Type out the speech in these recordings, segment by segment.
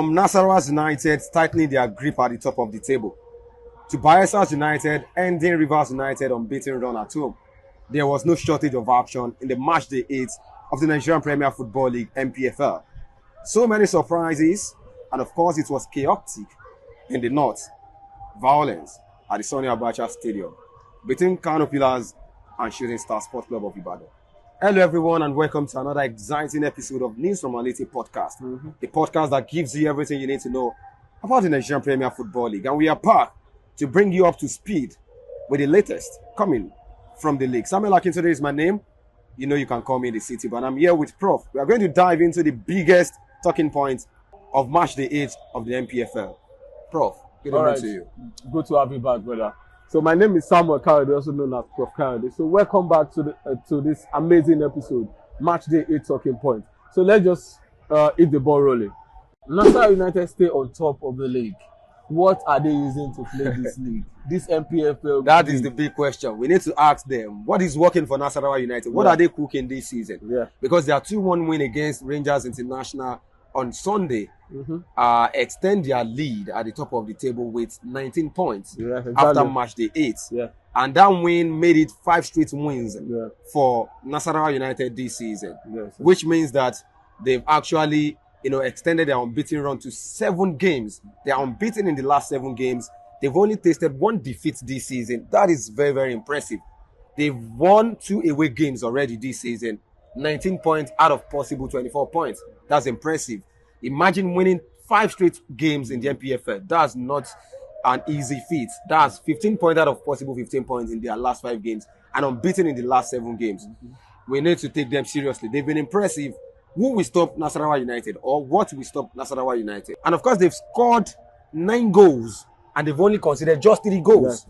From Nasarawa United tightening their grip at the top of the table, to Bayelsa United ending Rivers United unbeaten run at home, there was no shortage of action in the match day 8 of the Nigerian Premier Football League (NPFL). So many surprises, and of course it was chaotic in the north. Violence at the Sonny Abacha Stadium between Kano Pillars and Shooting Star Sport Club of Ibadan. Hello everyone and welcome to another exciting episode of News from Aliti Podcast. The podcast that gives you everything you need to know about the Nigerian Premier Football League. And we are back to bring you up to speed with the latest coming from the league. Samuel Akintoye is my name. You know you can call me the city, but I'm here with Prof. We are going to dive into the biggest talking point of match day 8 of the NPFL. Prof, good evening to you. Good to have you back, brother. So my name is Samuel Kayode, also known as Prof. Kayode. So welcome back to this amazing episode, Match Day 8 Talking Point. So let's just hit the ball rolling. Nasarawa United stay on top of the league. What are they using to play this league? This NPFL That league? is the big question. We need to ask them, what is working for Nasarawa United? What are they cooking this season? Yeah. Because their 2-1 win against Rangers International on Sunday extend their lead at the top of the table with 19 points after match day 8. Yeah. And that win made it 5 straight wins for Nasarawa United this season, which means that they've actually extended their unbeaten run to 7 games. They are unbeaten in the last 7 games. They've only tasted 1 defeat this season. That is very, very impressive. They've won 2 away games already this season. 19 points out of possible 24 points. That's impressive. Imagine winning 5 straight games in the NPFL. That's not an easy feat. That's 15 points out of possible 15 points in their last 5 games and unbeaten in the last 7 games. We need to take them seriously. They've been impressive. Who will stop Nasarawa United, or what will stop Nasarawa United? And of course, they've scored 9 goals and they've only conceded just 3 goals,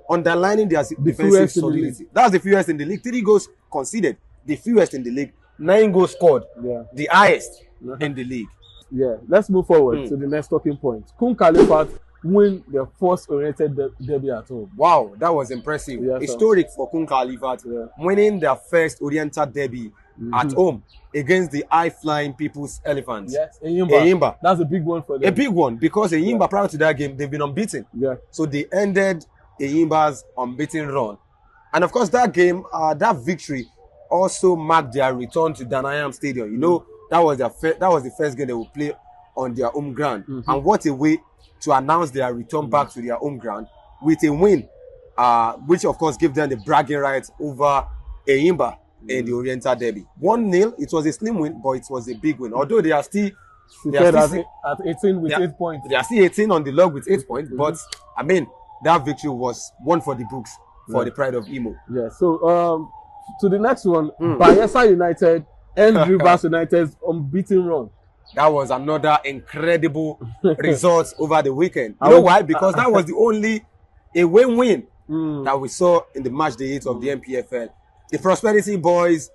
underlining their defensive solidity. That's the fewest in the league. 3 goals conceded, the fewest in the league. 9 goals scored, the highest in the league. Yeah, let's move forward to the next talking point. Kun Khalifat win their first oriented derby at home. Wow, that was impressive. Historic for Kun Khalifat, winning their first oriented derby at home against the high-flying People's Elephants. Yes, Eyimba. That's a big one for them. A big one, because Eyimba, prior to that game, they've been unbeaten. Yeah. So they ended Eyimba's unbeaten run. And of course, that game, that victory also marked their return to Danayam Stadium. You know, that was the first game they would play on their home ground. And what a way to announce their return back to their home ground with a win, which of course gave them the bragging rights over Eyimba in the Oriental Derby. 1-0, it was a slim win, but it was a big win. Although they are still at 18 with 8 points. They are still 18 on the log with 8 points, but I mean, that victory was one for the books for the pride of Imo. Yeah, so to the next one, Bayelsa United and Rivers United's unbeaten run. That was another incredible result over the weekend. You know why? Because that was the only away win that we saw in the match day 8 of the NPFL. The Prosperity Boys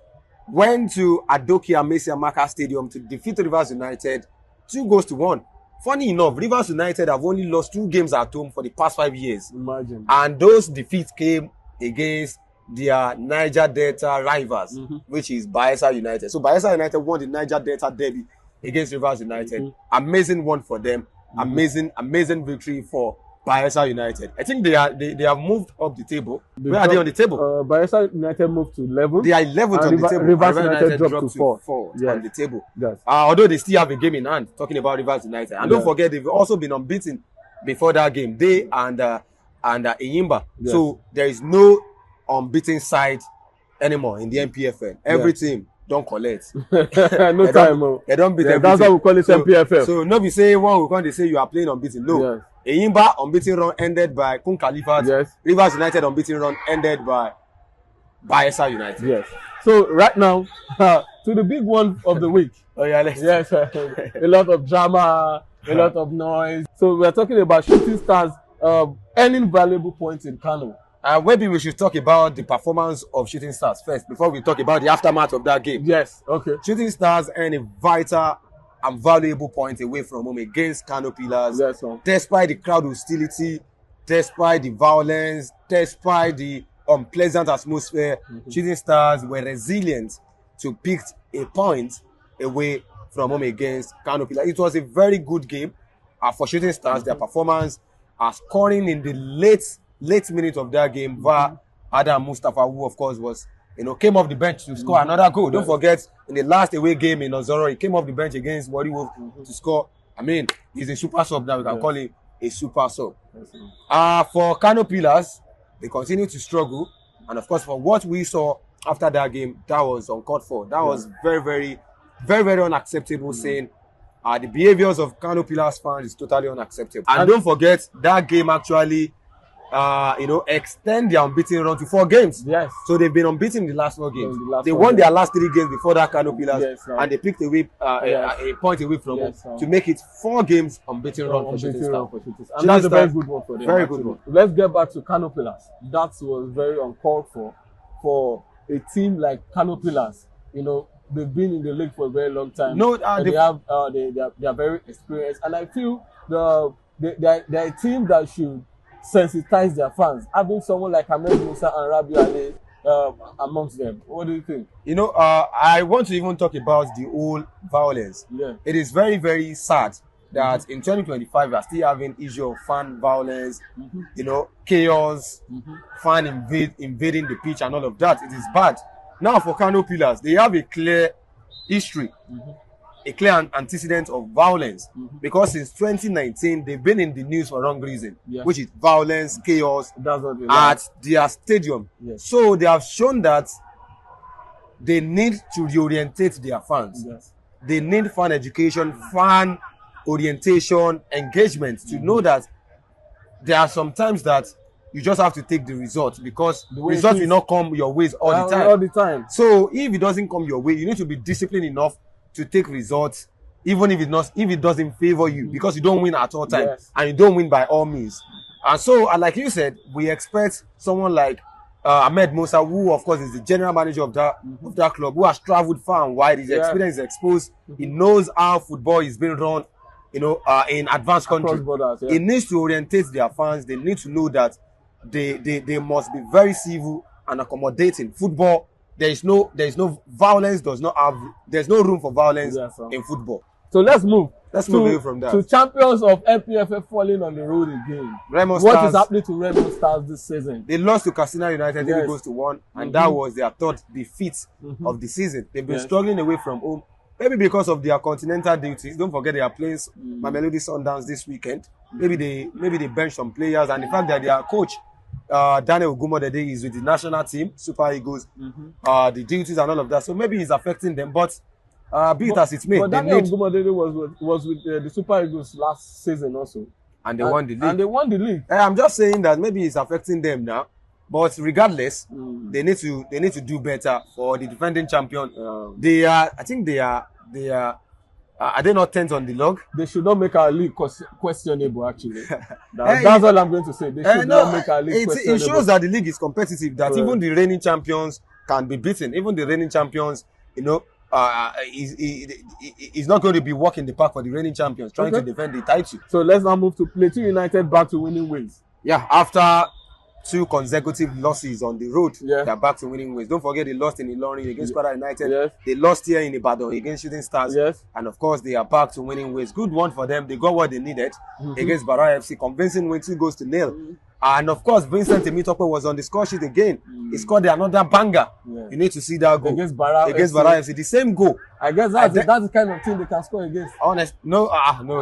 went to Adoki Amesi Amaka Stadium to defeat Rivers United 2-1. Funny enough, Rivers United have only lost 2 games at home for the past 5 years. Imagine. And those defeats came against their Niger Delta rivals, which is Bayelsa United. So Bayelsa United won the Niger Delta derby against Rivers United. Amazing one for them. Amazing victory for Bayelsa United. I think they have moved up the table. Where are they on the table? Bayelsa United moved to 11. They are 11th on the table. Rivers United dropped to 4 on the table. Yes. Although they still have a game in hand, talking about Rivers United. And don't forget, they've also been unbeaten before that game. They and Eyimba. Yes. So there is no unbeaten side anymore in the NPFL. Every team don't collect. No time. They don't beat everything. That's why we call it NPFL. So not be saying one will come, they say you are playing unbeaten. No. Eyimba unbeaten run ended by Kun Khalifat. Yes. Rivers United unbeaten run ended by Bayelsa United. Yes. So right now, to the big one of the week. Oh yeah, yes. A lot of drama, a lot of noise. So we are talking about Shooting Stars earning valuable points in Kano. Maybe we should talk about the performance of Shooting Stars first before we talk about the aftermath of that game. Yes, okay. Shooting Stars earned a vital and valuable point away from home against Kano Pillars. Yes, despite the crowd hostility, despite the violence, despite the unpleasant atmosphere, Shooting Stars were resilient to pick a point away from home against Kano Pillars. It was a very good game for Shooting Stars. Their performance, scoring in the late minute of that game via Adam Mustafa, who of course was, came off the bench to score another goal. Don't forget, in the last away game in Ozoro, he came off the bench against Wadi Wolf to score. I mean, he's a super sub now. We can call him a super sub. For Kano Pillars, they continue to struggle. And of course, for what we saw after that game, that was uncalled for. That was very, very, very, very unacceptable, saying the behaviors of Kano Pillars fans is totally unacceptable. And don't forget, that game actually extend their unbeaten run to 4 games. Yes. So they've been unbeaten in the last 4 games. They won their last 3 games before that Kano Pillars, and they picked away a point away from them to make it 4 games unbeaten run for Shooting Stars. And that's a very good one for them. Very good one. Let's get back to Kano Pillars. That was very uncalled for a team like Kano Pillars. They've been in the league for a very long time. No, they are very experienced, and I feel they're a team that should sensitize their fans. Having someone like Ahmed Musa and Rabiu Ali amongst them. What do you think? I want to even talk about the whole violence. Yeah. It is very, very sad that in 2025 we are still having issue of fan violence, chaos, fan invading the pitch and all of that. It is bad. Now for Kano Pillars, they have a clear history, a clear antecedent of violence, because since 2019 they've been in the news for wrong reason, which is violence, chaos at their stadium. Yes. So they have shown that they need to reorientate their fans. Yes. They need fan education, fan orientation, engagement to know that there are some times that you just have to take the result, because the results will not come your ways all the time. So if it doesn't come your way, you need to be disciplined enough to take results, even if it doesn't favor you, because you don't win at all times, and you don't win by all means. And so, like you said, we expect someone like Ahmed Musa, who of course is the general manager of that club, who has traveled far and wide. His experience is exposed. He knows how football is being run, in advanced countries. He needs to orientate their fans. They need to know that they must be very civil and accommodating. Football, there is no violence. There's no room for violence in football. So let's move away from that to champions of LPFF falling on the road again. What is happening to Remo Stars this season? They lost to Katsina United 3-1, and that was their 3rd defeat of the season. They've been struggling away from home, maybe because of their continental duties. Don't forget they are playing Mamelodi Sundowns this weekend. Maybe they bench some players, and the fact that their coach Daniel Ogumodede is with the national team, Super Eagles, the duties and all of that. So maybe it's affecting them, but be it as it may. But Daniel Ogumodede was with the Super Eagles last season also. And they won the league. I'm just saying that maybe it's affecting them now. But regardless, they need to do better for the defending champion. Are they not 10th on the log? They should not make our league questionable, actually. That's all I'm going to say. They should not make our league questionable. It shows that the league is competitive, that even the reigning champions can be beaten. Even the reigning champions, is not going to be walking the park for the reigning champions, trying to defend the title. So let's now move to Plateau United back to winning ways. Yeah, after 2 consecutive losses on the road, they're back to winning ways. Don't forget they lost in Ilorin against Kwara United. They lost here in Ibadan against Shooting Stars. And of course, they are back to winning ways. Good one for them. They got what they needed against Bara FC. Convincing win, 2-0. And of course, Vincent Temitope was on the score sheet again. He scored another banger. You need to see that goal against Bara FC. The same goal. I guess that's the kind of team they can score against. No,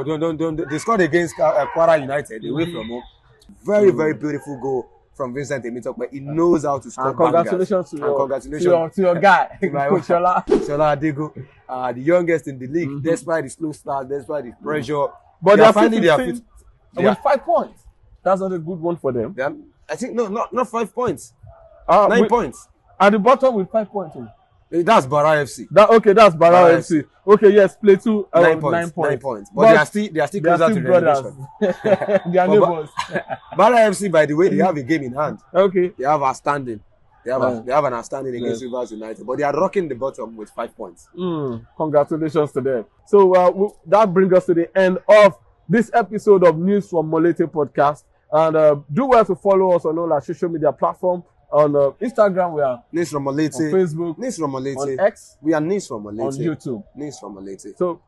don't. They scored against Kwara United away from home. Very, very beautiful goal from Vincent Temitope. He knows how to score. And congratulations to your guy, Coach Shola Adego, the youngest in the league, despite the slow start, despite the pressure. But they are finding their feet with 5 points. That's not a good one for them. I think not 5 points. 9 points. At the bottom with 5 points. That's Bara FC. That's Bara FC. Okay, yes, Plateau 9 points. 9 points. But they are still closer to relegation. They are neighbors. Bara FC, by the way, they have a game in hand. Okay. They have outstanding. They have an outstanding against Rivers United, but they are rocking the bottom with 5 points. Congratulations to them. So that brings us to the end of this episode of News from Molete Podcast. And do well to follow us on all our social media platforms. On Instagram, we are Nis from on Olete. Facebook, Nis from on Olete. X, We are Nis from Olete. on YouTube. Nis from Olete. So,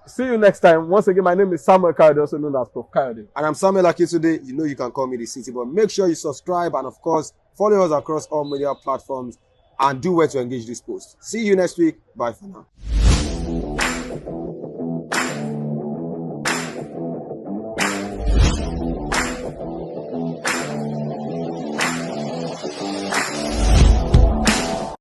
see you next time. Once again, my name is Samuel Kayode, also known as Prof. Kayode. And I'm Samuel Akitude. You know you can call me the City, but make sure you subscribe and of course follow us across all media platforms and do well to engage this post. See you next week. Bye for now.